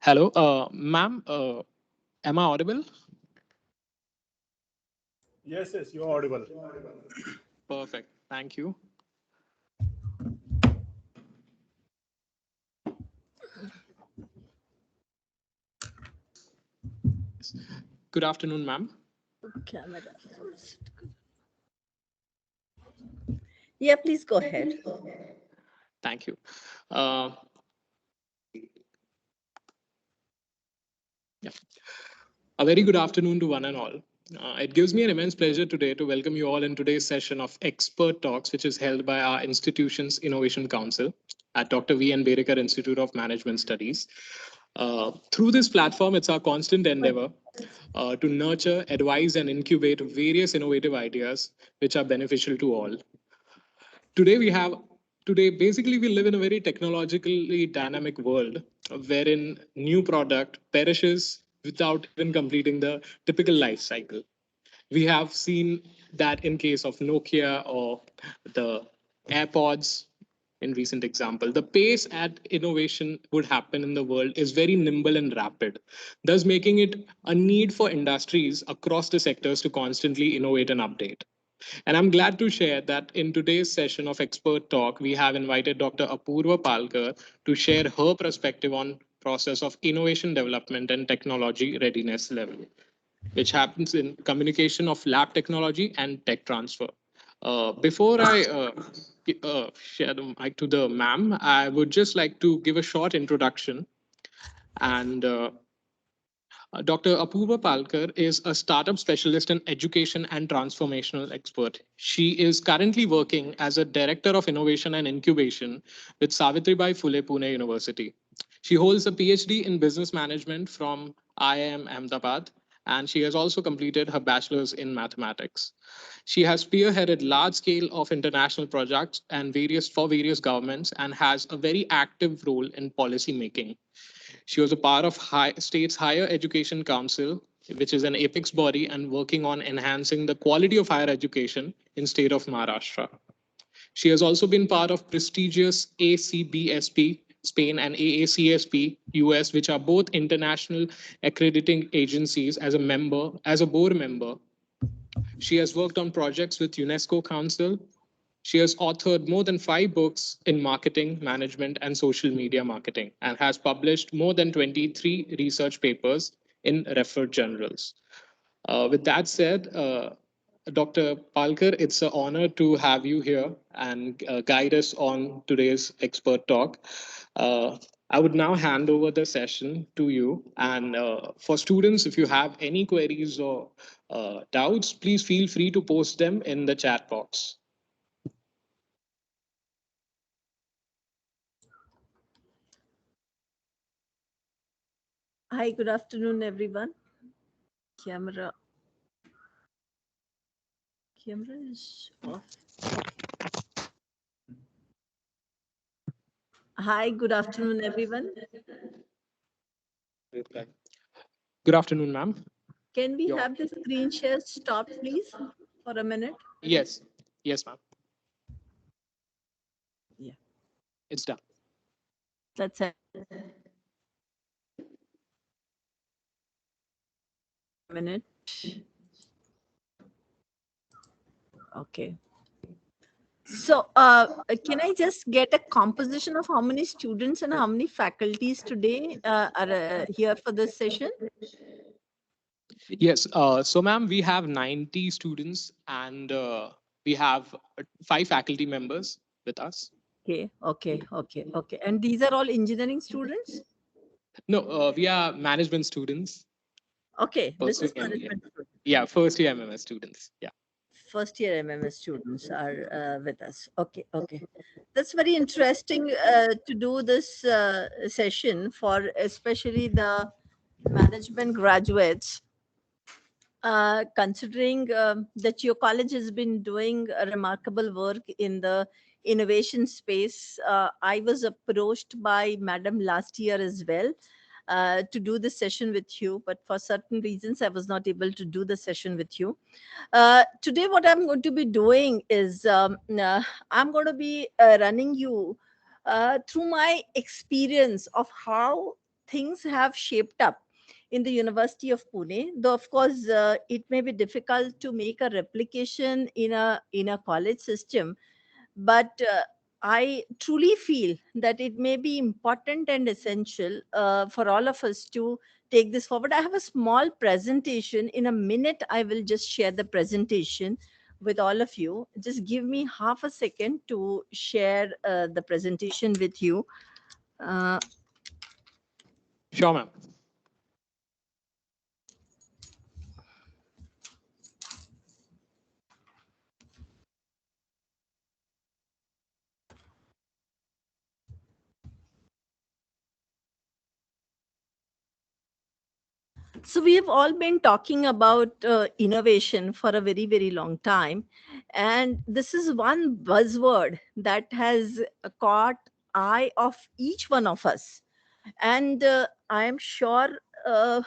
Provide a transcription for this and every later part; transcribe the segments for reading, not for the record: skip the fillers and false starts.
Hello, ma'am. Am I audible? Yes, yes, you are audible. Perfect. Thank you. Good afternoon, ma'am. Camera first. Yeah, please go ahead. Thank you. Uh, yeah. A very good afternoon to one and all. It gives me an immense pleasure today to welcome you all in today's session of Expert Talks, which is held by our institution's Innovation Council at Dr. V. N. Bedekar Institute of Management Studies. Through this platform, it's our constant endeavor to nurture, advise, and incubate various innovative ideas which are beneficial to all. Today we have today basically we live in a very technologically dynamic world wherein new product perishes without even completing the typical life cycle. We have seen that in case of Nokia or the AirPods in recent example. The pace at innovation would happen in the world is very nimble and rapid, thus making it a need for industries across the sectors to constantly innovate and update. And I'm glad to share that in today's session of Expert Talk, we have invited Dr. Apoorva Palkar to share her perspective on process of innovation development and technology readiness level, which happens in communication of lab technology and tech transfer. Before I share the mic to the ma'am, I would just like to give a short introduction and Dr. Apoorva Palkar is a startup specialist in education and transformational expert. She is currently working as a director of innovation and incubation with Savitribai Phule Pune University. She holds a PhD in business management from IIM Ahmedabad, and she has also completed her bachelor's in mathematics. She has spearheaded large scale of international projects and various governments and has a very active role in policy making. She was a part of state's Higher Education Council, which is an apex body and working on enhancing the quality of higher education in state of Maharashtra. She has also been part of prestigious ACBSP Spain and AACSP US, which are both international accrediting agencies as a board member. She has worked on projects with UNESCO Council. She has authored more than 5 books in marketing, management, and social media marketing, and has published more than 23 research papers in referred journals. With that said, Dr. Palkar, it's an honor to have you here and guide us on today's expert talk. Uh, I would now hand over the session to you. And for students, if you have any queries or doubts, please feel free to post them in the chat box. Hi, good afternoon, everyone. Camera is off. Hi, good afternoon, everyone. Good afternoon, ma'am. Can we have the screen share stopped, please, for a minute? Yes. Yes, ma'am. Yeah. It's done. That's it. Minute. Okay. So, can I just get a composition of how many students and how many faculties today are here for this session? Yes. So, ma'am, we have 90 students and we have 5 faculty members with us. Okay. And these are all engineering students? No, we are management students. Okay, First business year, management. yeah, first year MMS students. Yeah. First year MMS students are with us. Okay. That's very interesting to do this session for especially the management graduates. Considering that your college has been doing a remarkable work in the innovation space, I was approached by Madam last year as well to do the session with you, but for certain reasons, I was not able to do the session with you. Today, what I'm going to be doing is I'm going to be running you through my experience of how things have shaped up in the University of Pune. Though of course it may be difficult to make a replication in a college system, but I truly feel that it may be important and essential for all of us to take this forward. I have a small presentation. In a minute, I will just share the presentation with all of you. Just give me half a second to share the presentation with you. Uh, Sure, ma'am. So we have all been talking about innovation for a very, very long time. And this is one buzzword that has caught eye of each one of us. And I am sure uh,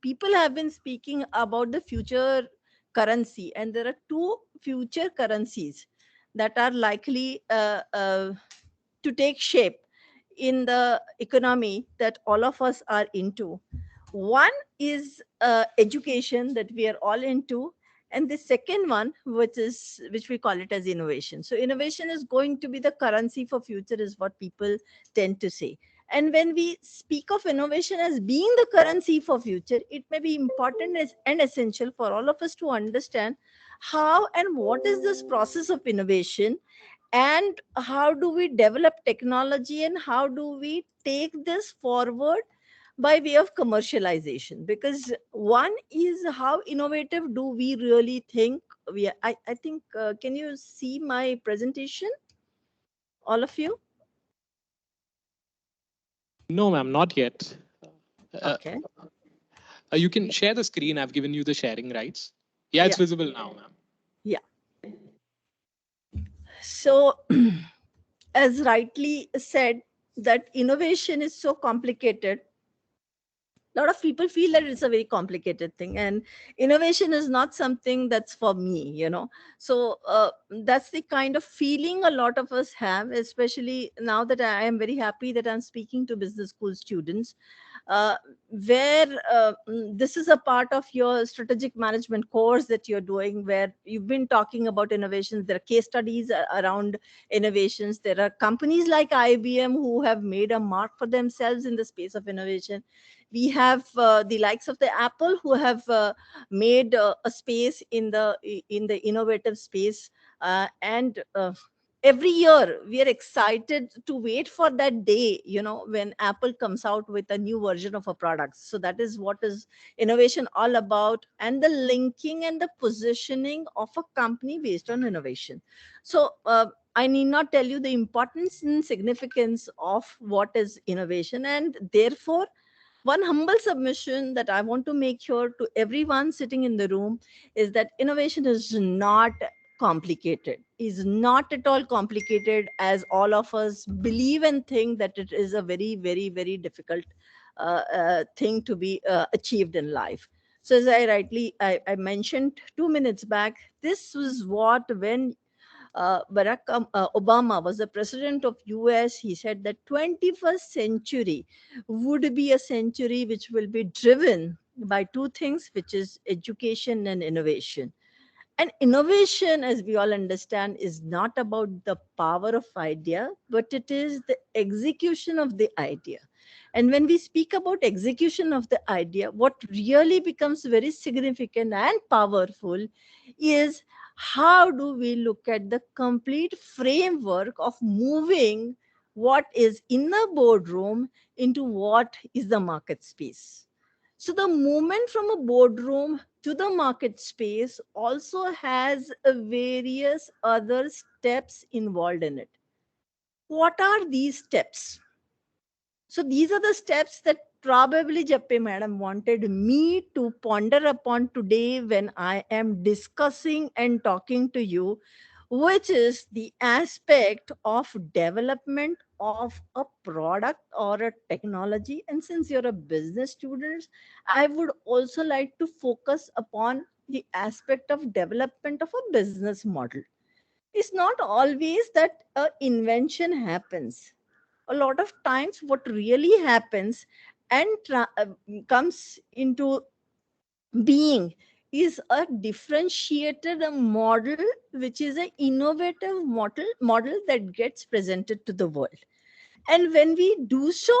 people have been speaking about the future currency. And there are two future currencies that are likely to take shape in the economy that all of us are into. One is education that we are all into, and the second one, which we call it as innovation. So innovation is going to be the currency for future, is what people tend to say. And when we speak of innovation as being the currency for future, it may be important and essential for all of us to understand how and what is this process of innovation, and how do we develop technology, and how do we take this forward by way of commercialization. Because one is, how innovative do we really think we are? I think can you see my presentation, all of you? No, ma'am, not yet. Uh, Okay. you can share the screen. I've given you the sharing rights. Yeah, it's Yeah. visible now, ma'am. Yeah. So as rightly said, that innovation is so complicated. A lot of people feel that it's a very complicated thing, and innovation is not something that's for me. So that's the kind of feeling a lot of us have, especially now that I am very happy that I'm speaking to business school students, uh, where this is a part of your strategic management course that you're doing, where you've been talking about innovations. There are case studies around innovations. There are companies like IBM who have made a mark for themselves in the space of innovation. We have the likes of the Apple, who have made a space in the innovative space, and every year we are excited to wait for that day, when Apple comes out with a new version of a product. So that is what is innovation all about, and the linking and the positioning of a company based on innovation. So I need not tell you the importance and significance of what is innovation. And therefore, one humble submission that I want to make here to everyone sitting in the room is that innovation is not complicated, is not at all complicated as all of us believe and think that it is a very, very, very difficult thing to be achieved in life. So as I mentioned 2 minutes back, this was what, when Barack Obama was the president of US, he said that 21st century would be a century which will be driven by two things, which is education and innovation. And innovation, as we all understand, is not about the power of idea, but it is the execution of the idea. And when we speak about execution of the idea, what really becomes very significant and powerful is, how do we look at the complete framework of moving what is in the boardroom into what is the market space. So the movement from a boardroom to the market space also has various other steps involved in it. What are these steps? So these are the steps that probably Jappe madam wanted me to ponder upon today when I am discussing and talking to you, which is the aspect of development of a product or a technology. And since you're a business student, I would also like to focus upon the aspect of development of a business model. It's not always that a invention happens. A lot of times what really happens, and comes into being is a differentiated model, which is an innovative model that gets presented to the world. And when we do so,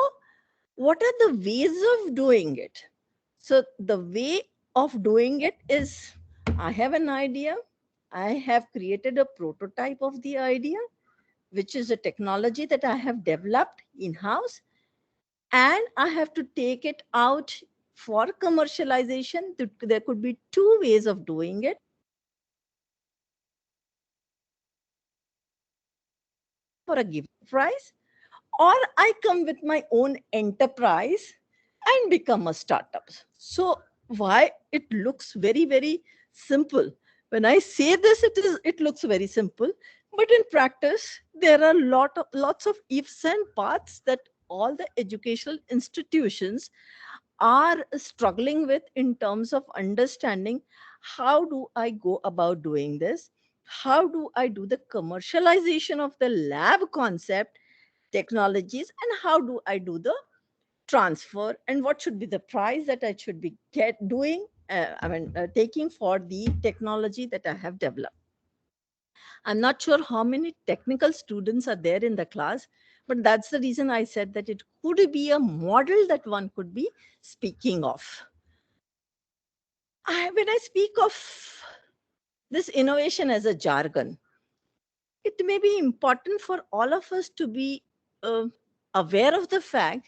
what are the ways of doing it? So the way of doing it is, I have an idea, I have created a prototype of the idea, which is a technology that I have developed in-house, and I have to take it out for commercialization. There could be two ways of doing it. For a given price, or I come with my own enterprise and become a startup. So why it looks very, very simple. When I say this, it looks very simple, but in practice, there are lots of ifs and paths that all the educational institutions are struggling with in terms of understanding how do I go about doing this? How do I do the commercialization of the lab concept technologies, and how do I do the transfer, and what should be the price that I should be taking for the technology that I have developed. I'm not sure how many technical students are there in the class, but that's the reason I said that it could be a model that one could be speaking of. When I speak of this innovation as a jargon, it may be important for all of us to be uh, aware of the fact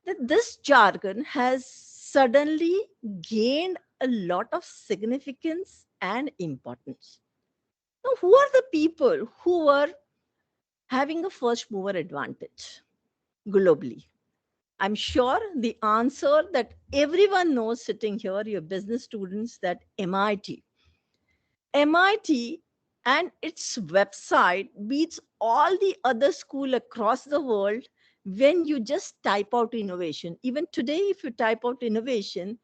that this jargon has suddenly gained a lot of significance and importance. Now, who are the people who are having a first mover advantage globally? I'm sure the answer that everyone knows sitting here, your business students, that MIT and its website beats all the other school across the world when you just type out innovation. Even today, if you type out innovation,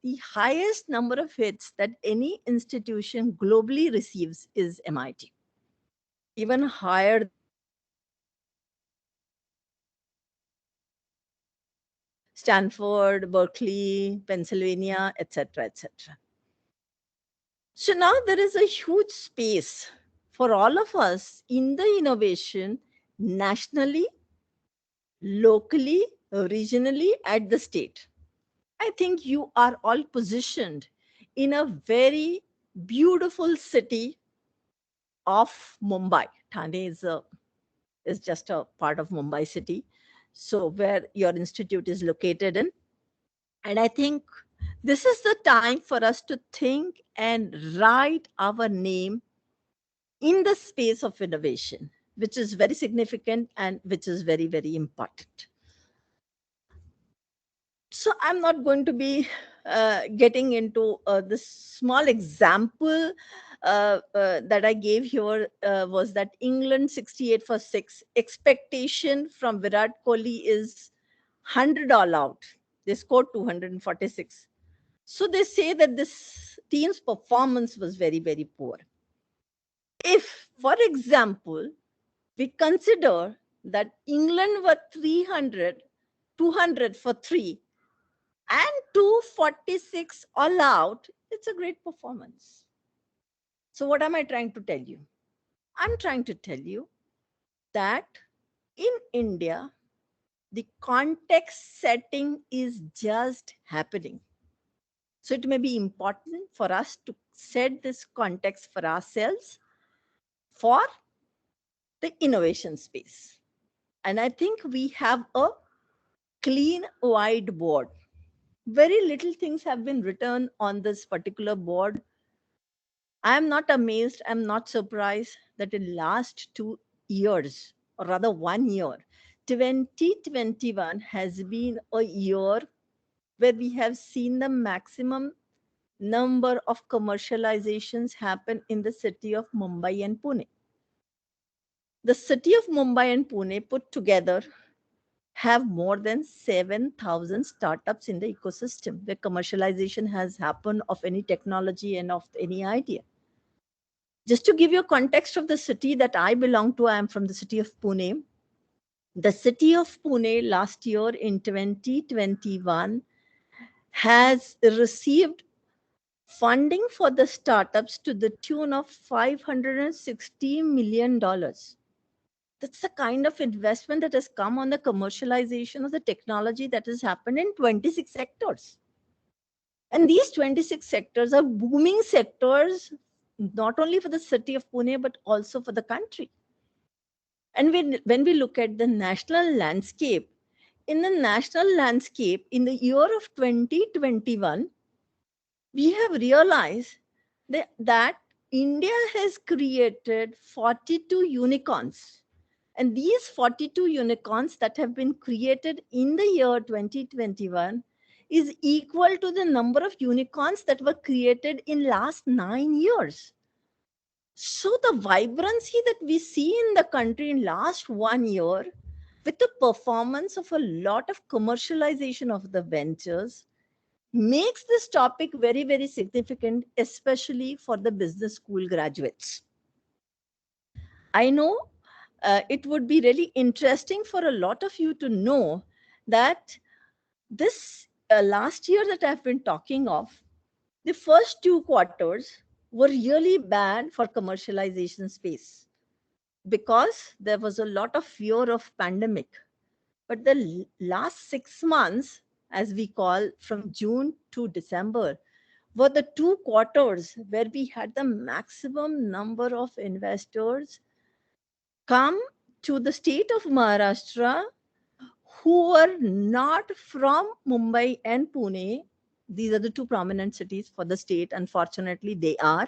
the highest number of hits that any institution globally receives is MIT. Even higher Stanford, Berkeley, Pennsylvania, etc., etc. So now there is a huge space for all of us in the innovation nationally, locally, regionally, at the state. I think you are all positioned in a very beautiful city of Mumbai. Thane is just a part of Mumbai city. So where your institute is located in. And I think this is the time for us to think and write our name in the space of innovation, which is very significant and which is very, very important. So I'm not going to be getting into this small example that I gave here was that England 68 for 6. Expectation from Virat Kohli is 100 all out. They scored 246. So they say that this team's performance was very, very poor. If, for example, we consider that England were 200 for 3, and 246 all out, it's a great performance. So what am I trying to tell you? I'm trying to tell you that in India, the context setting is just happening. So it may be important for us to set this context for ourselves for the innovation space. And I think we have a clean whiteboard. Very little things have been written on this particular board. I am not amazed, I'm not surprised that in last 2 years, or rather 1 year, 2021 has been a year where we have seen the maximum number of commercializations happen in the city of Mumbai and Pune. The city of Mumbai and Pune put together have more than 7,000 startups in the ecosystem where commercialization has happened of any technology and of any idea. Just to give you a context of the city that I belong to, I am from the city of Pune. The city of Pune last year in 2021 has received funding for the startups to the tune of $560 million. That's the kind of investment that has come on the commercialization of the technology that has happened in 26 sectors. And these 26 sectors are booming sectors, not only for the city of Pune, but also for the country. And when we look at the national landscape, in the national landscape, in the year of 2021, we have realized that India has created 42 unicorns. And these 42 unicorns that have been created in the year 2021 is equal to the number of unicorns that were created in last 9 years. So the vibrancy that we see in the country in last 1 year, with the performance of a lot of commercialization of the ventures, makes this topic very, very significant, especially for the business school graduates. I know it would be really interesting for a lot of you to know that this last year that I've been talking of, the first 2 quarters were really bad for commercialization space because there was a lot of fear of pandemic. But the last 6 months, as we call from June to December, were the 2 quarters where we had the maximum number of investors come to the state of Maharashtra who were not from Mumbai and Pune. These are the two prominent cities for the state. Unfortunately, they are.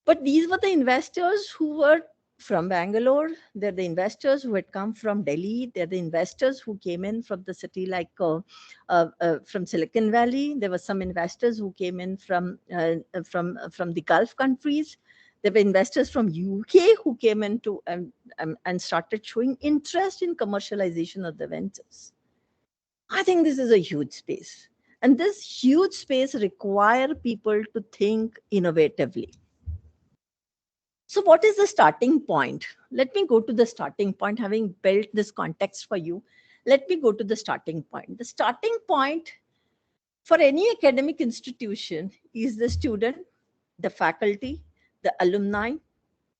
But these were the investors who were from Bangalore. They're the investors who had come from Delhi. They're the investors who came in from the city like from Silicon Valley. There were some investors who came in from the Gulf countries. There were investors from UK who came into and started showing interest in commercialization of the ventures. I think this is a huge space. And this huge space requires people to think innovatively. So what is the starting point? Let me go to the starting point, having built this context for you. Let me go to the starting point. The starting point for any academic institution is the student, the faculty, the alumni,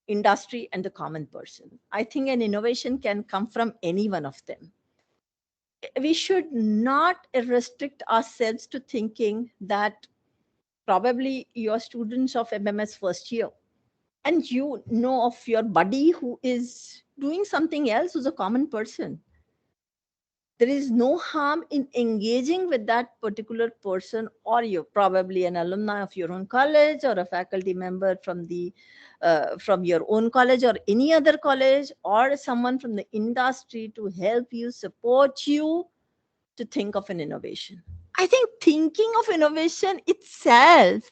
industry, and the common person. I think an innovation can come from any one of them. We should not restrict ourselves to thinking that probably you're students of MMS first year and you know of your buddy who is doing something else who's a common person. There is no harm in engaging with that particular person, or you're probably an alumni of your own college or a faculty member from your own college or any other college, or someone from the industry to help you, support you to think of an innovation. I think thinking of innovation itself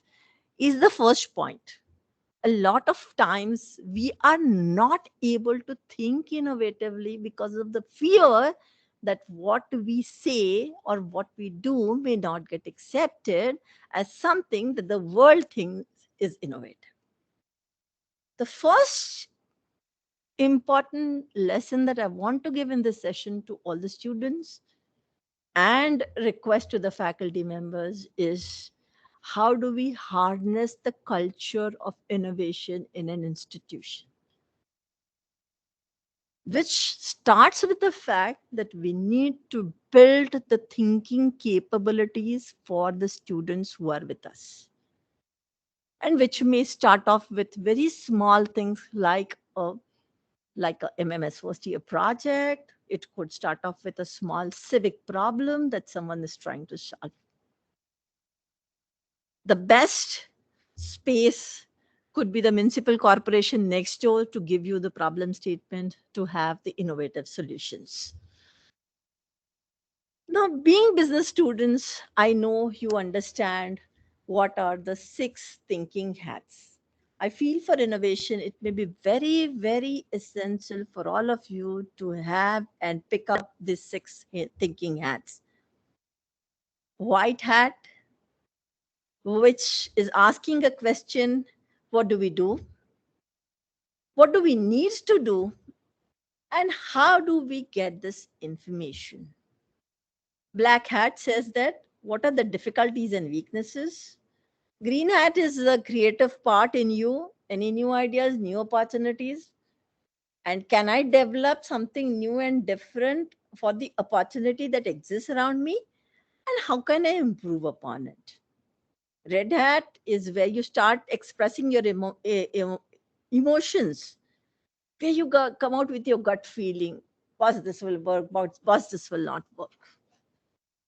is the first point. A lot of times we are not able to think innovatively because of the fear that what we say or what we do may not get accepted as something that the world thinks is innovative. The first important lesson that I want to give in this session to all the students and request to the faculty members is, how do we harness the culture of innovation in an institution? Which starts with the fact that we need to build the thinking capabilities for the students who are with us. And which may start off with very small things like a MMS first year project. It could start off with a small civic problem that someone is trying to solve. The best space could be the municipal corporation next door to give you the problem statement to have the innovative solutions. Now, being business students, I know you understand what are the 6 thinking hats. I feel for innovation, it may be very, very essential for all of you to have and pick up these 6 thinking hats. White hat, which is asking a question, what do we do? What do we need to do? And how do we get this information? Black hat says that what are the difficulties and weaknesses? Green hat is the creative part in you, any new ideas, new opportunities. And can I develop something new and different for the opportunity that exists around me? And how can I improve upon it? Red hat is where you start expressing your emotions, where you come out with your gut feeling. Boss, this will work. Boss, this will not work.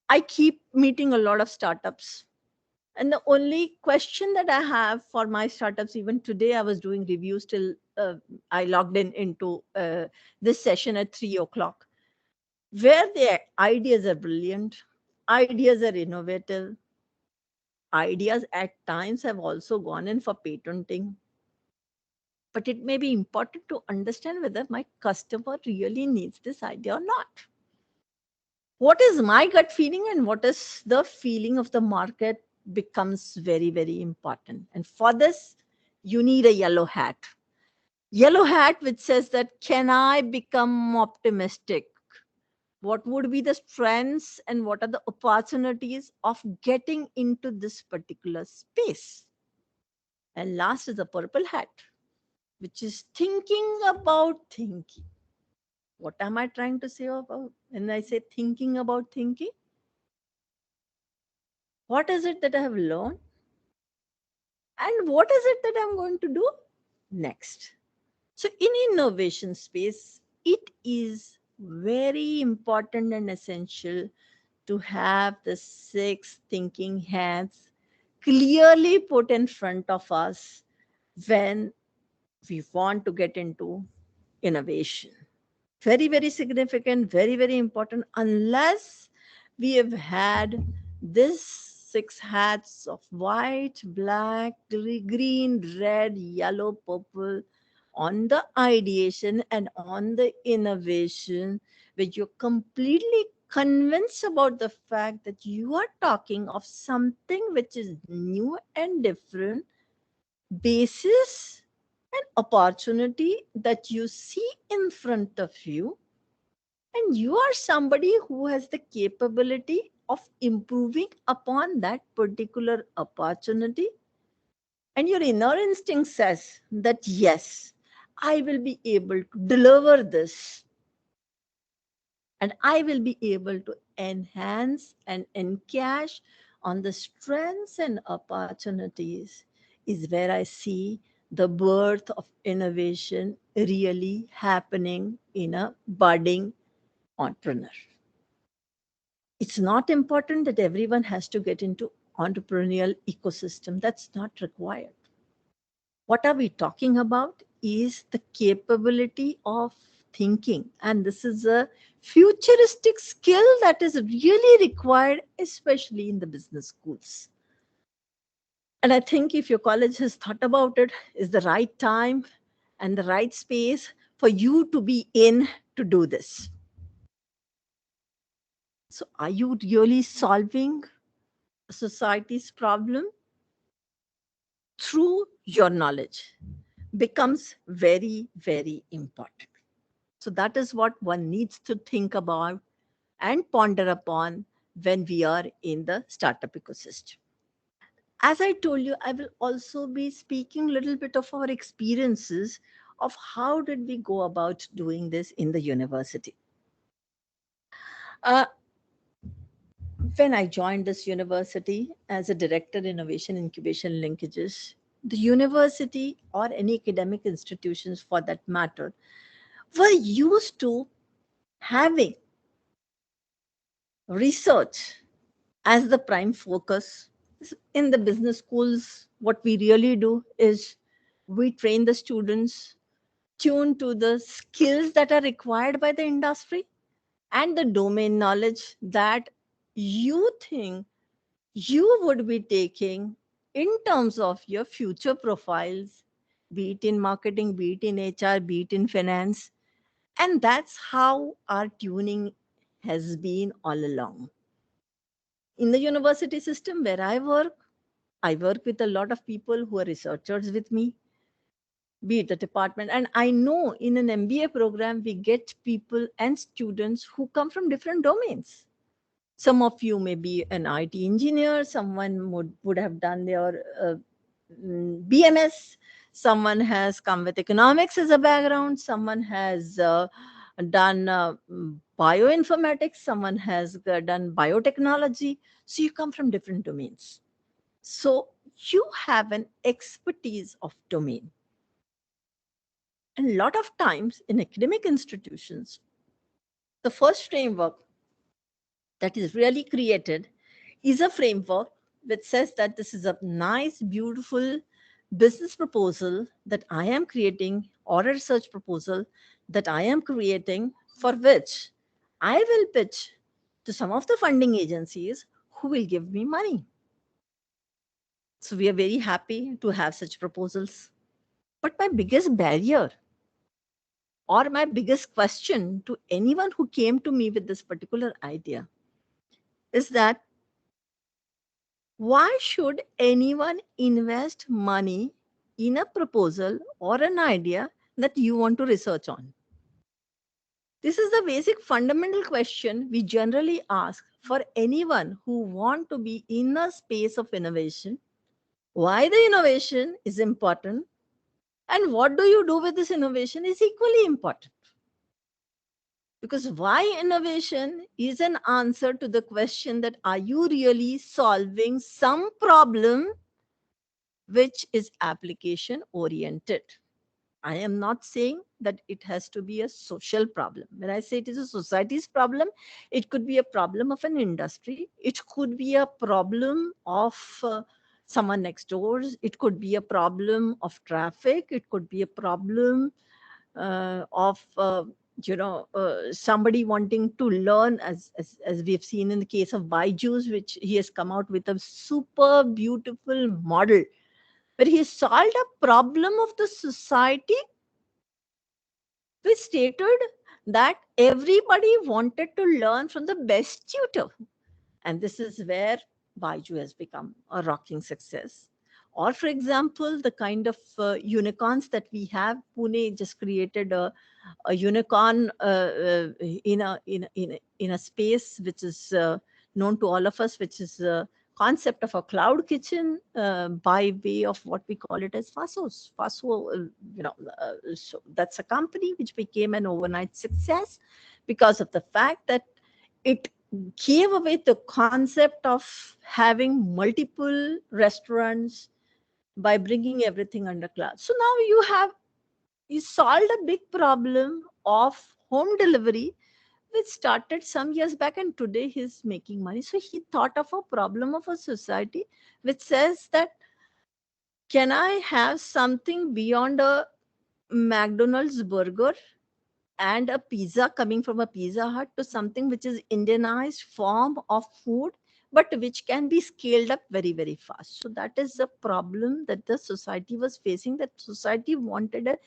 I keep meeting a lot of startups. And the only question that I have for my startups, even today, I was doing reviews till I logged in into this session at 3 o'clock, where the ideas are brilliant, ideas are innovative, ideas at times have also gone in for patenting. But it may be important to understand whether my customer really needs this idea or not. What is my gut feeling and what is the feeling of the market becomes very, very important. And for this, you need a yellow hat. Yellow hat, which says that, can I become optimistic? What would be the strengths and what are the opportunities of getting into this particular space? And last is the purple hat, which is thinking about thinking. What am I trying to say about when I say thinking about thinking? What is it that I have learned? And what is it that I'm going to do next? So, in innovation space, it is very important and essential to have the 6 thinking hats clearly put in front of us when we want to get into innovation. Very, very significant, very, very important. Unless we have had this 6 hats of white, black, green, red, yellow, purple on the ideation and on the innovation, where you're completely convinced about the fact that you are talking of something which is new and different, basis an opportunity that you see in front of you, and you are somebody who has the capability of improving upon that particular opportunity, and your inner instinct says that yes, I will be able to deliver this, and I will be able to enhance and encash on the strengths and opportunities, is where I see the birth of innovation really happening in a budding entrepreneur. It's not important that everyone has to get into entrepreneurial ecosystem. That's not required. What are we talking about is the capability of thinking, and this is a futuristic skill that is really required, especially in the business schools. And I think if your college has thought about it, is the right time and the right space for you to be in to do this. So are you really solving society's problem through your knowledge? Becomes very, very important. So that is what one needs to think about and ponder upon when we are in the startup ecosystem. As I told you, I will also be speaking a little bit of our experiences of how did we go about doing this in the university. Uh, when I joined this university as a director innovation incubation linkages, the university or any academic institutions for that matter were used to having research as the prime focus. In the business schools, what we really do is we train the students tuned to the skills that are required by the industry and the domain knowledge that you think you would be taking in terms of your future profiles, be it in marketing, be it in HR, be it in finance. And that's how our tuning has been all along. In the university system where I work with a lot of people who are researchers with me. be it the department. And I know in an MBA program, we get people and students who come from different domains. Some of you may be an IT engineer, someone would have done their BMS, someone has come with economics as a background, someone has done bioinformatics, someone has done biotechnology. So you come from different domains. So you have an expertise of domain. And a lot of times in academic institutions, the first framework that is really created is a framework which says that this is a nice, beautiful business proposal that I am creating, or a research proposal that I am creating, for which I will pitch to some of the funding agencies who will give me money. So we are very happy to have such proposals. But my biggest barrier, or my biggest question to anyone who came to me with this particular idea, is that why should anyone invest money in a proposal or an idea that you want to research on? This is the basic fundamental question we generally ask for anyone who want to be in a space of innovation. Why the innovation is important, and what do you do with this innovation is equally important. Because why innovation is an answer to the question that are you really solving some problem which is application oriented. I am not saying that it has to be a social problem. When I say it is a society's problem, it could be a problem of an industry. It could be a problem of someone next door. It could be a problem of traffic. It could be a problem of somebody wanting to learn, as we've seen in the case of Byju's, which he has come out with a super beautiful model where he solved a problem of the society, which stated that everybody wanted to learn from the best tutor. And this is where Baiju has become a rocking success. Or, for example, the kind of unicorns that we have. Pune just created a unicorn in a space which is known to all of us, which is concept of a cloud kitchen by way of what we call it as Fasos. Faso, so that's a company which became an overnight success because of the fact that it gave away the concept of having multiple restaurants by bringing everything under class. So now you solved a big problem of home delivery, which started some years back, and today he's making money. So he thought of a problem of a society which says that, can I have something beyond a McDonald's burger and a pizza, coming from a Pizza Hut to something which is Indianized form of food, but which can be scaled up very, very fast. So that is the problem that the society was facing, that society wanted a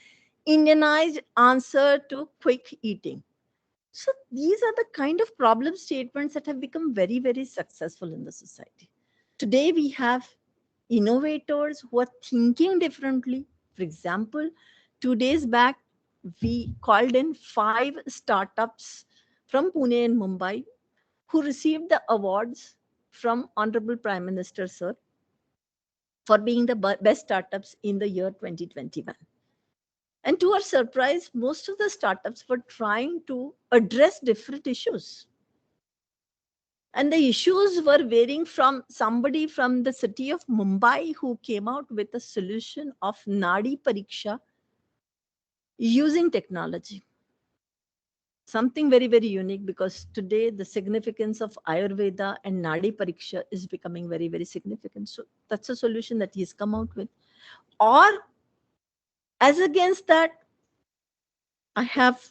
Indianized answer to quick eating. So these are the kind of problem statements that have become very, very successful in the society. Today we have innovators who are thinking differently. For example, 2 days back, we called in 5 startups from Pune and Mumbai who received the awards from Honorable Prime Minister, sir, for being the best startups in the year 2021. And to our surprise, most of the startups were trying to address different issues. And the issues were varying from somebody from the city of Mumbai who came out with a solution of Nadi Pariksha using technology. Something very, very unique, because today the significance of Ayurveda and Nadi Pariksha is becoming very, very significant. So that's a solution that he's come out with. Or as against that, I have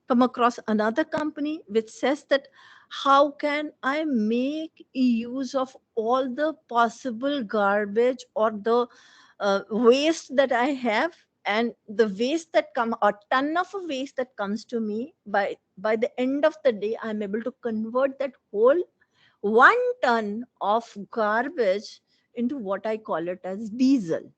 come across another company which says that, how can I make use of all the possible garbage or the waste that I have, and the waste that come, a ton of waste that comes to me, by the end of the day I'm able to convert that whole 1 ton of garbage into what I call it as diesel.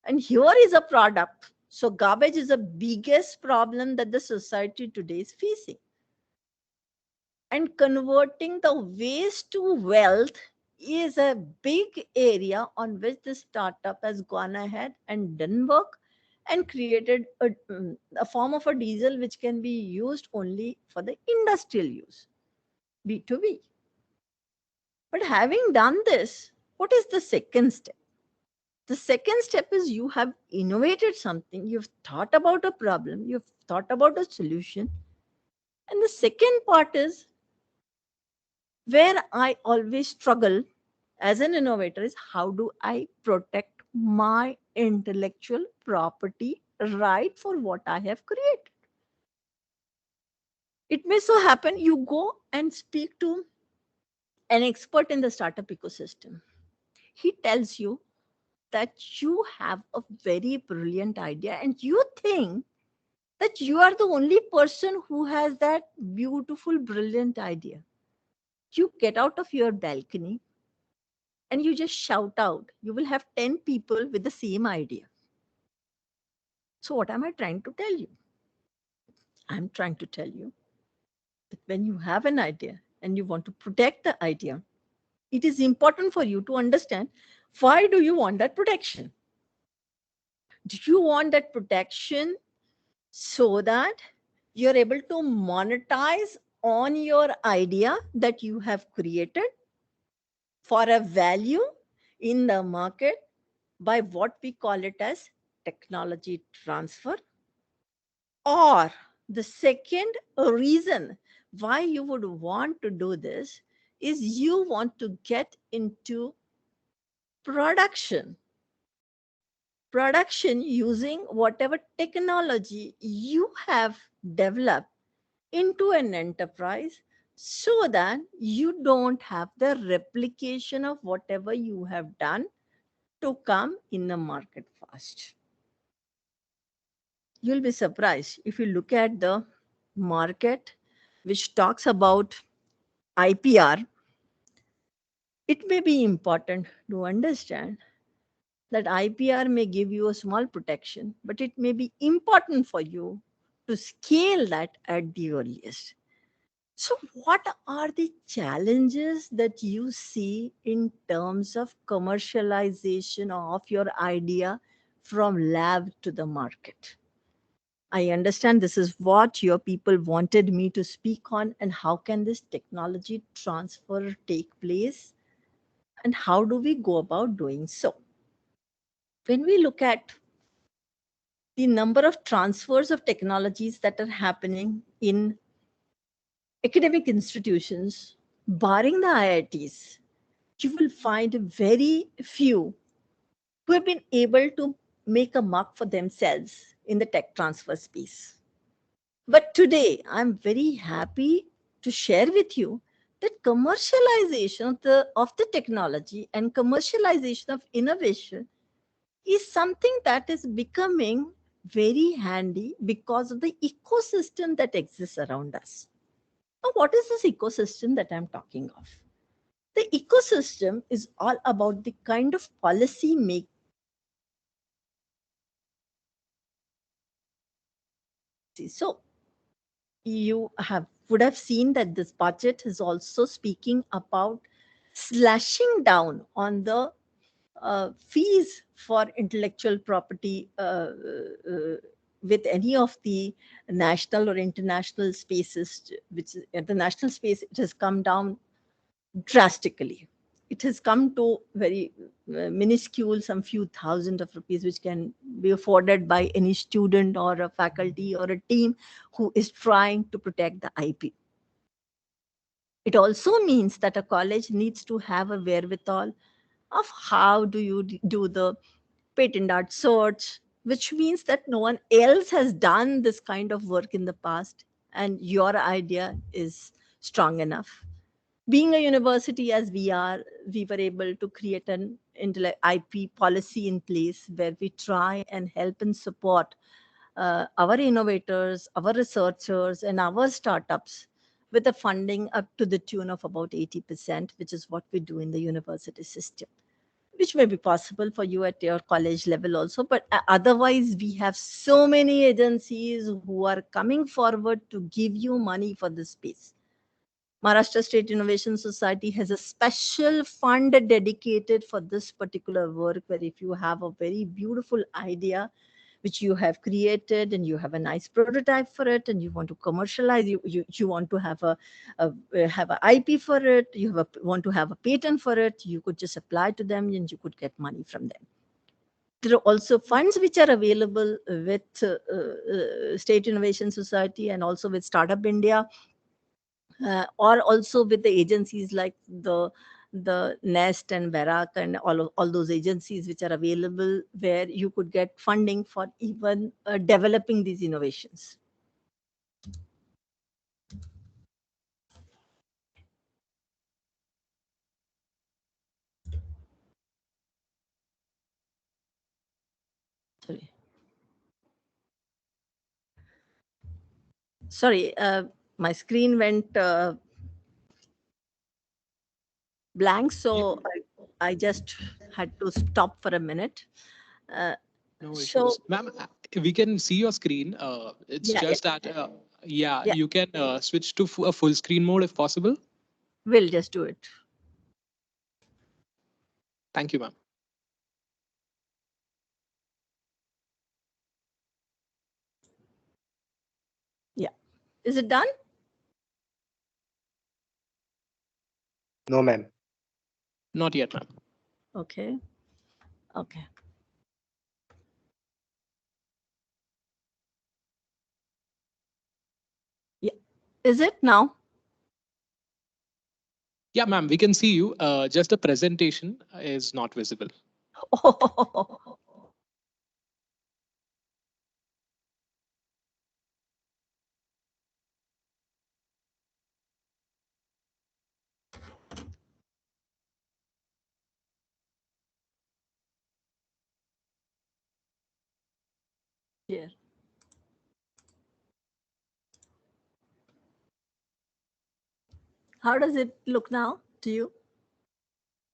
And here is a product. So garbage is the biggest problem that the society today is facing. And converting the waste to wealth is a big area on which the startup has gone ahead and done work and created a form of a diesel which can be used only for the industrial use, B2B. But having done this, what is the second step? The second step is you have innovated something, you've thought about a problem, you've thought about a solution. And the second part is where I always struggle as an innovator is how do I protect my intellectual property right for what I have created? It may so happen you go and speak to an expert in the startup ecosystem. He tells you that you have a very brilliant idea and you think that you are the only person who has that beautiful, brilliant idea. You get out of your balcony and you just shout out, you will have 10 people with the same idea. So, what am I trying to tell you? I'm trying to tell you that when you have an idea and you want to protect the idea, it is important for you to understand why do you want that protection? Do you want that protection so that you're able to monetize on your idea that you have created for a value in the market by what we call it as technology transfer? Or the second reason why you would want to do this is you want to get into production. Production using whatever technology you have developed into an enterprise so that you don't have the replication of whatever you have done to come in the market fast. You'll be surprised if you look at the market which talks about IPR. It may be important to understand that IPR may give you a small protection, but it may be important for you to scale that at the earliest. So, what are the challenges that you see in terms of commercialization of your idea from lab to the market? I understand this is what your people wanted me to speak on, and how can this technology transfer take place, and how do we go about doing so? When we look at the number of transfers of technologies that are happening in academic institutions, barring the IITs, you will find very few who have been able to make a mark for themselves in the tech transfer space. But today, I'm very happy to share with you that commercialization of the technology and commercialization of innovation is something that is becoming very handy because of the ecosystem that exists around us. Now, what is this ecosystem that I'm talking of? The ecosystem is all about the kind of policy making. So you have would have seen that this budget is also speaking about slashing down on the fees for intellectual property with any of the national or international spaces, which at the national space, it has come down drastically. It has come to very minuscule, some few thousand of rupees, which can be afforded by any student or a faculty or a team who is trying to protect the IP. It also means that a college needs to have a wherewithal of how do you do the patent art search, which means that no one else has done this kind of work in the past, and your idea is strong enough. Being a university as we are, we were able to create an IP policy in place where we try and help and support our innovators, our researchers, and our startups with the funding up to the tune of about 80%, which is what we do in the university system. which may be possible for you at your college level also. But otherwise, we have so many agencies who are coming forward to give you money for this space. Maharashtra State Innovation Society has a special fund dedicated for this particular work, where if you have a very beautiful idea which you have created and you have a nice prototype for it and you want to commercialize, you want to have a IP for it, want to have a patent for it, you could just apply to them and you could get money from them. There are also funds which are available with State Innovation Society and also with Startup India, or also with the agencies like the Nest and Barak and all those agencies which are available, where you could get funding for even developing these innovations. Sorry. Sorry, my screen went blank, so I just had to stop for a minute. Uh, No so issues. Ma'am, we can see your screen. It's yeah, just that, yeah, yeah, you can switch to a full screen mode if possible. we'll just do it. Thank you, ma'am. Yeah. Is it done? No, ma'am. Not yet, ma'am. Okay. Okay. Yeah. Is it now? Yeah, ma'am, we can see you. Just the presentation is not visible. Oh, yeah. How does it look now to you?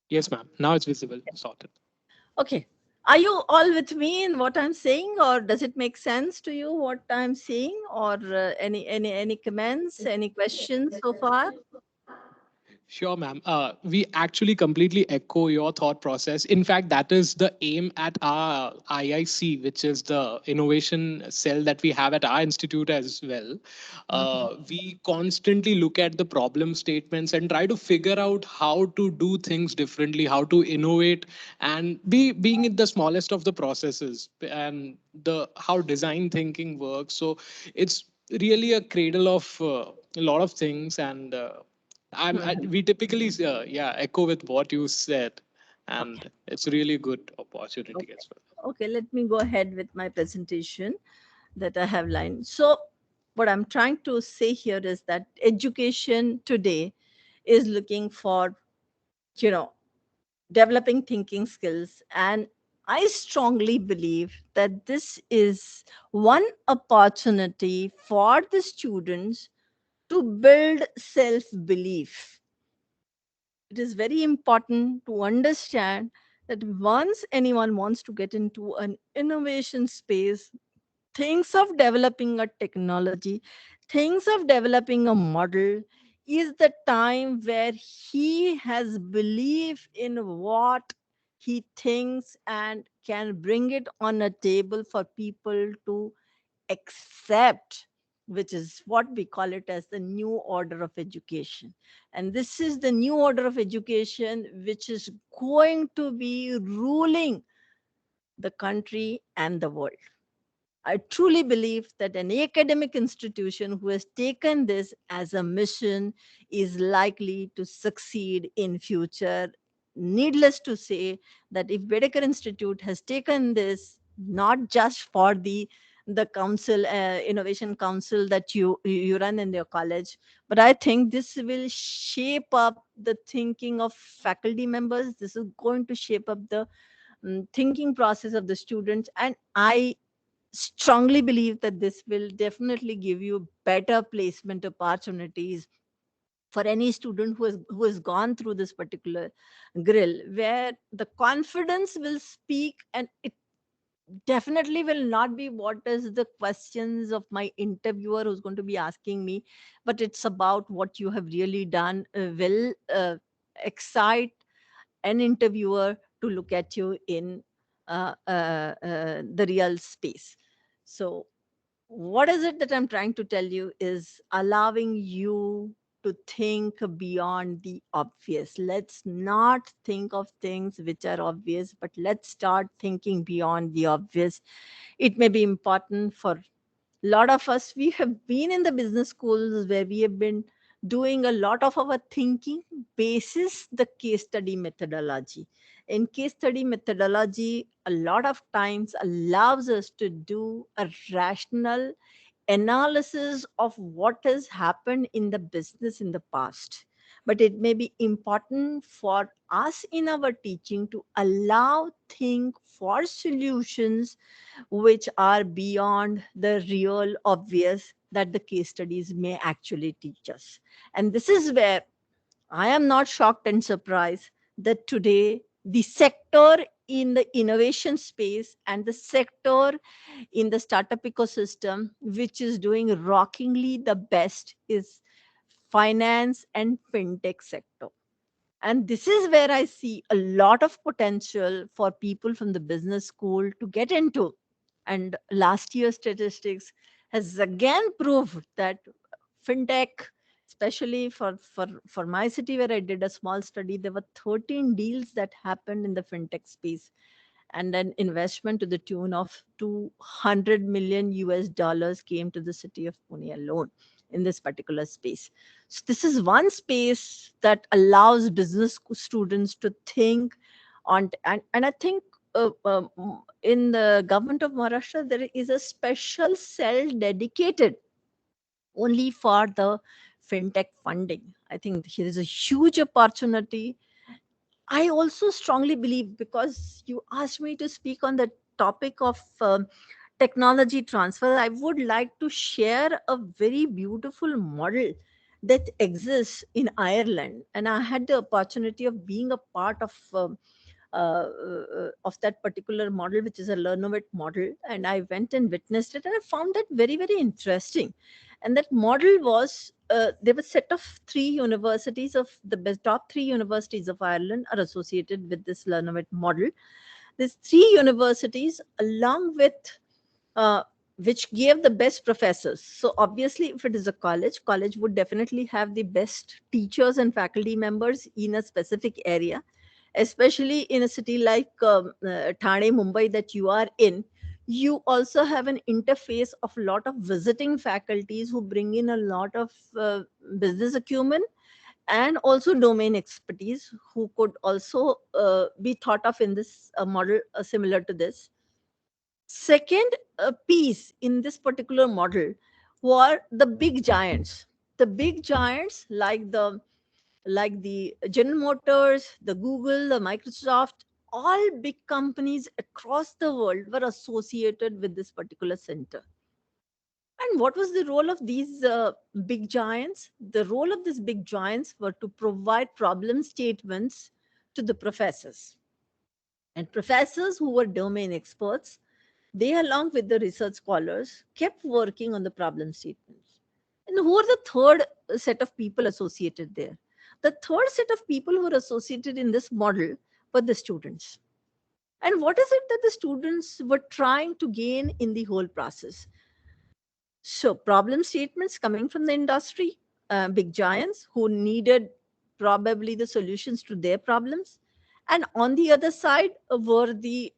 Yes, ma'am. Now it's visible. Sorted. Okay. Are you all with me in what I'm saying, or does it make sense to you what I'm saying, or any comments, any questions so far? Sure, ma'am. We actually completely echo your thought process. In fact, that is the aim at our IIC, which is the innovation cell that we have at our institute as well. We constantly look at the problem statements and try to figure out how to do things differently, how to innovate, and being in the smallest of the processes and the how design thinking works. So it's really a cradle of a lot of things and. We typically yeah echo with what you said, Okay. and it's really good opportunity Okay. as well. Okay. Let me go ahead with my presentation that I have lined. So, what I'm trying to say here is that education today is looking for, you know, developing thinking skills. And I strongly believe that this is one opportunity for the students to build self belief. It is very important to understand that once anyone wants to get into an innovation space, thinks of developing a technology, thinks of developing a model, is the time where he has belief in what he thinks and can bring it on a table for people to accept, which is what we call it as the new order of education. And this is the new order of education which is going to be ruling the country and the world. I truly believe that an academic institution who has taken this as a mission is likely to succeed in future. Needless to say that if Bedekar Institute has taken this not just for the council, innovation council that you run in your college, but I think this will shape up the thinking of faculty members. This is going to shape up the thinking process of the students, and I strongly believe that this will definitely give you better placement opportunities for any student who has gone through this particular grill, where the confidence will speak, and it definitely will not be what is the questions of my interviewer who's going to be asking me, but it's about what you have really done will excite an interviewer to look at you in the real space. So what is it that I'm trying to tell you is allowing you to think beyond the obvious. Let's not think of things which are obvious, but let's start thinking beyond the obvious. It may be important for a lot of us. We have been in the business schools where we have been doing a lot of our thinking basis the case study methodology. In case study methodology, a lot of times allows us to do a rational analysis of what has happened in the business in the past. But it may be important for us in our teaching to allow think for solutions which are beyond the real obvious that the case studies may actually teach us. And this is where I am not shocked and surprised that today the sector in the innovation space and the sector in the startup ecosystem, which is doing rockingly the best, is finance and fintech sector. And this is where I see a lot of potential for people from the business school to get into. And last year's statistics has again proved that fintech, especially for my city where I did a small study, there were 13 deals that happened in the fintech space, and an investment to the tune of 200 million US dollars came to the city of Pune alone in this particular space. So this is one space that allows business students to think on, and I think in the government of Maharashtra, there is a special cell dedicated only for the fintech funding. I think here is a huge opportunity. I also strongly believe, because you asked me to speak on the topic of technology transfer, I would like to share a very beautiful model that exists in Ireland. And I had the opportunity of being a part of that particular model, which is a learn of it model. And I went and witnessed it, and I found that very, very interesting. And that model was there were a set of three universities of the best top three universities of Ireland are associated with this learn of it model. These three universities, along with uh, which gave the best professors. So obviously, if it is a college would definitely have the best teachers and faculty members in a specific area, especially in a city like Thane, Mumbai that you are in. You also have an interface of a lot of visiting faculties who bring in a lot of business acumen and also domain expertise who could also be thought of in this model similar to this. Second piece in this particular model were the big giants. The big giants like the General Motors, the Google, the Microsoft, all big companies across the world were associated with this particular center. And what was the role of these big giants? The role of these big giants were to provide problem statements to the professors. And professors who were domain experts, they, along with the research scholars, kept working on the problem statements. And who are the third set of people associated there? The third set of people who are associated in this model were the students. And what is it that the students were trying to gain in the whole process? So, problem statements coming from the industry, big giants who needed probably the solutions to their problems. And on the other side were the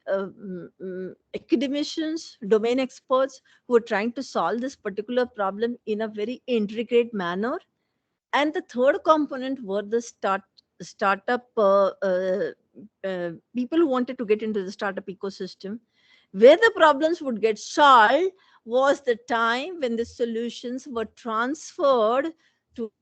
academicians, domain experts who were trying to solve this particular problem in a very intricate manner. And the third component were the startup people who wanted to get into the startup ecosystem, where the problems would get solved was the time when the solutions were transferred to.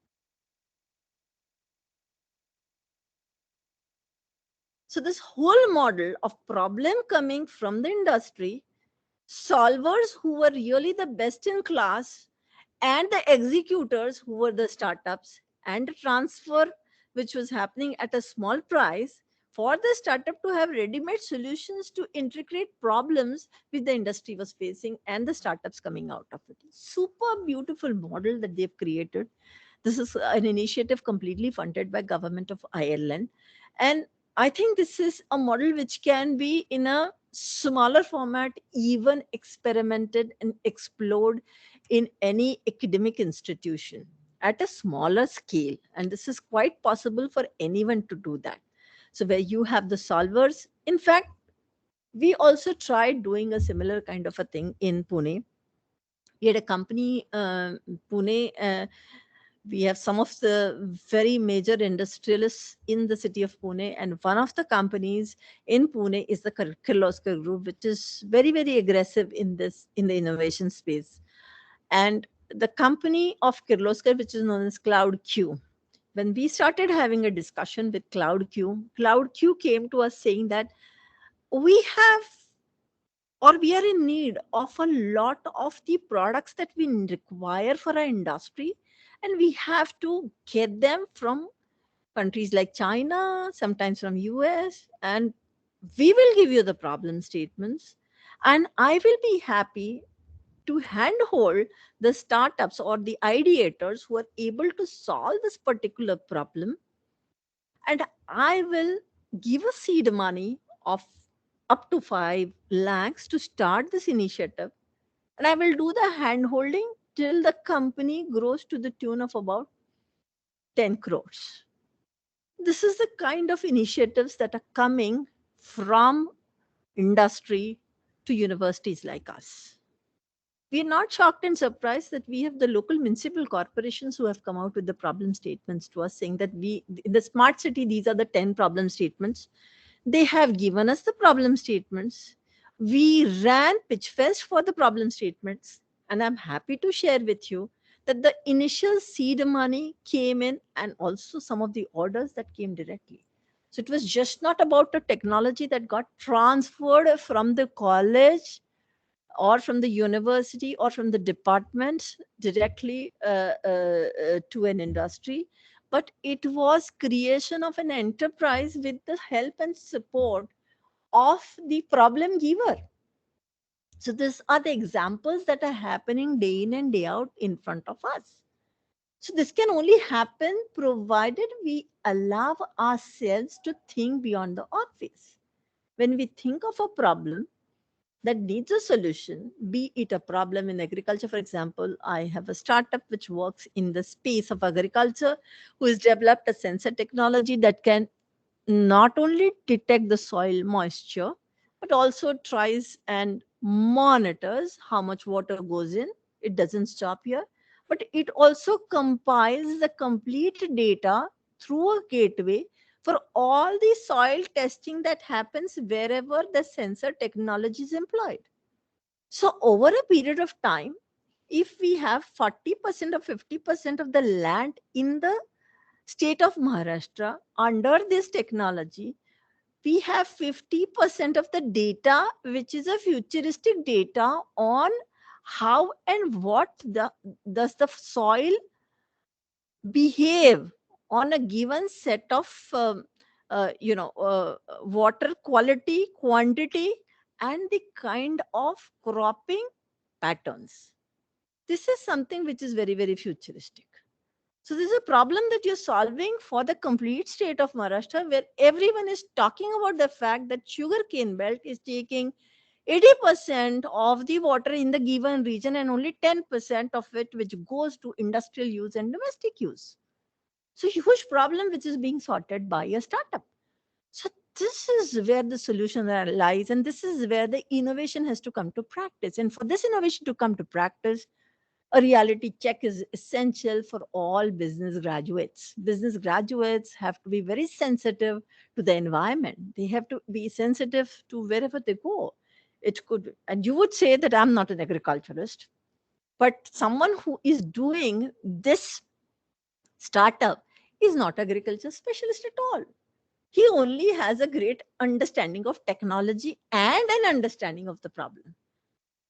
So this whole model of problem coming from the industry, solvers who were really the best in class, and the executors who were the startups, and a transfer which was happening at a small price for the startup to have ready-made solutions to integrate problems which the industry was facing and the startups coming out of it. Super beautiful model that they've created. This is an initiative completely funded by Government of Ireland. And I think this is a model which can be in a smaller format, even experimented and explored in any academic institution at a smaller scale. And this is quite possible for anyone to do that. So where you have the solvers, in fact, we also tried doing a similar kind of a thing in Pune. We had a company, Pune, we have some of the very major industrialists in the city of Pune, and one of the companies in Pune is the Kirloskar Group, which is very, very aggressive in the innovation space. And the company of Kirloskar, which is known as CloudQ, when we started having a discussion with CloudQ came to us saying that we have, or we are in need of a lot of the products that we require for our industry, and we have to get them from countries like China, sometimes from US, and we will give you the problem statements, and I will be happy to handhold the startups or the ideators who are able to solve this particular problem, and I will give a seed money of up to 5 lakhs to start this initiative, and I will do the hand holding till the company grows to the tune of about 10 crores. This is the kind of initiatives that are coming from industry to universities like us. We are not shocked and surprised that we have the local municipal corporations who have come out with the problem statements to us, saying that in the smart city, these are the 10 problem statements. They have given us the problem statements. We ran pitch fest for the problem statements, and I'm happy to share with you that the initial seed money came in, and also some of the orders that came directly. So it was just not about the technology that got transferred from the college or from the university or from the department directly to an industry, but it was creation of an enterprise with the help and support of the problem giver. So these are the examples that are happening day in and day out in front of us. So this can only happen provided we allow ourselves to think beyond the obvious. When we think of a problem that needs a solution, be it a problem in agriculture, for example, I have a startup which works in the space of agriculture, who has developed a sensor technology that can not only detect the soil moisture, but also tries and monitors how much water goes in. It doesn't stop here, but it also compiles the complete data through a gateway for all the soil testing that happens wherever the sensor technology is employed. So over a period of time, if we have 40% or 50% of the land in the state of Maharashtra under this technology, we have 50% of the data, which is a futuristic data on how and what does the soil behave on a given set of water quality, quantity, and the kind of cropping patterns. This is something which is very, very futuristic. So this is a problem that you're solving for the complete state of Maharashtra, where everyone is talking about the fact that sugarcane belt is taking 80% of the water in the given region, and only 10% of it which goes to industrial use and domestic use. So huge problem which is being sorted by a startup. So this is where the solution lies, and this is where the innovation has to come to practice. And for this innovation to come to practice, a reality check is essential for all business graduates. Business graduates have to be very sensitive to the environment. They have to be sensitive to wherever they go. It could, and you would say that I'm not an agriculturist, but someone who is doing this startup is not agriculture specialist at all. He only has a great understanding of technology and an understanding of the problem.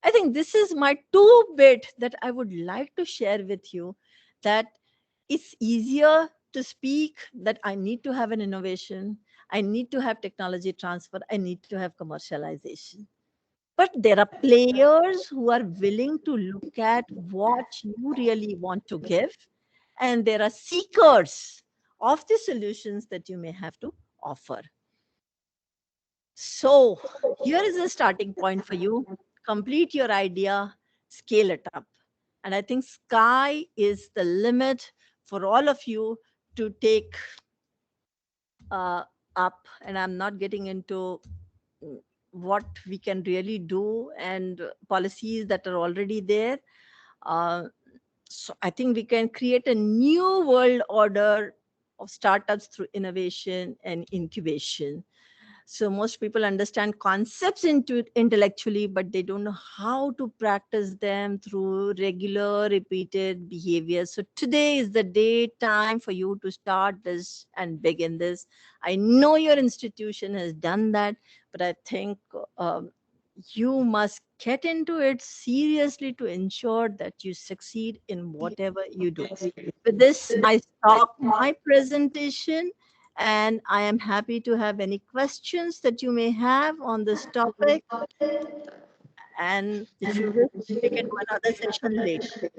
I think this is my two bit that I would like to share with you, that it's easier to speak that I need to have an innovation, I need to have technology transfer, I need to have commercialization. But there are players who are willing to look at what you really want to give, and there are seekers of the solutions that you may have to offer. So, here is a starting point for you. Complete your idea, scale it up. And I think sky is the limit for all of you to take uh, up. And I'm not getting into mm, what we can really do and policies that are already there. Uh, so I think we can create a new world order of startups through innovation and incubation. So most people understand concepts into intellectually, but they don't know how to practice them through regular repeated behavior. So today is the day time for you to start this and begin this. I know your institution has done that, but I think you must get into it seriously to ensure that you succeed in whatever you do. With this, I stop my presentation, and I am happy to have any questions that you may have on this topic. And if you wish, we can do another session later.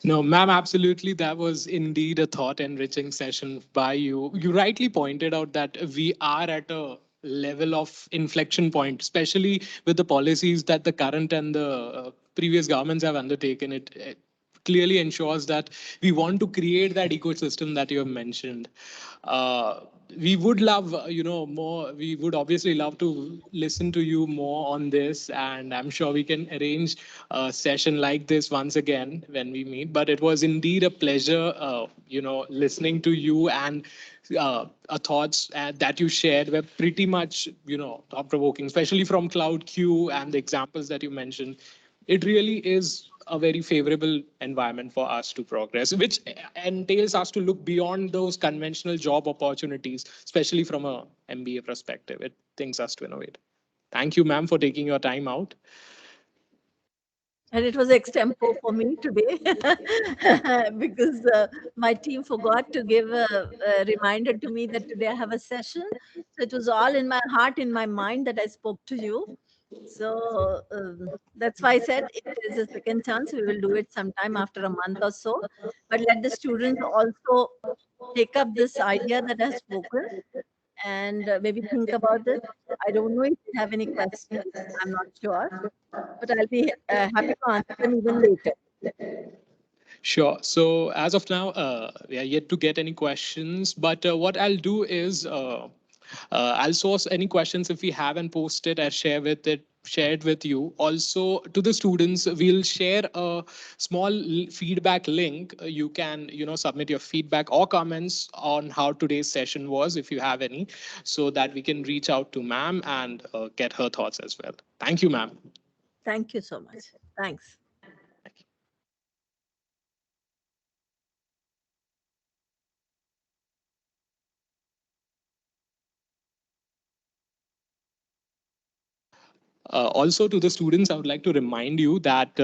No, ma'am, absolutely. That was indeed a thought enriching session by you. You rightly pointed out that we are at a level of inflection point, especially with the policies that the current and the previous governments have undertaken. It clearly ensures that we want to create that ecosystem that you have mentioned. Uh, we would love, more. We would obviously love to listen to you more on this, and I'm sure we can arrange a session like this once again when we meet. But it was indeed a pleasure, listening to you, and thoughts that you shared were pretty much, thought provoking, especially from Cloud Q and the examples that you mentioned. It really is a very favorable environment for us to progress, which entails us to look beyond those conventional job opportunities, especially from a MBA perspective. It thinks us to innovate. Thank you, ma'am, for taking your time out. And it was extempo for me today because my team forgot to give a reminder to me that today I have a session. So it was all in my heart, in my mind that I spoke to you. So that's why I said if there is a second chance, we will do it sometime after a month or so. But let the students also take up this idea that I've spoken and maybe think about it. I don't know if you have any questions. I'm not sure, but I'll be happy to answer them even later. Sure. So as of now, we are yet to get any questions. But what I'll do is I'll source any questions if we have and post it. I share it with you. Also to the students, we'll share a small feedback link. You can submit your feedback or comments on how today's session was, if you have any, so that we can reach out to ma'am and get her thoughts as well. Thank you, ma'am. Thank you so much. Thanks. Also to the students, I would like to remind you that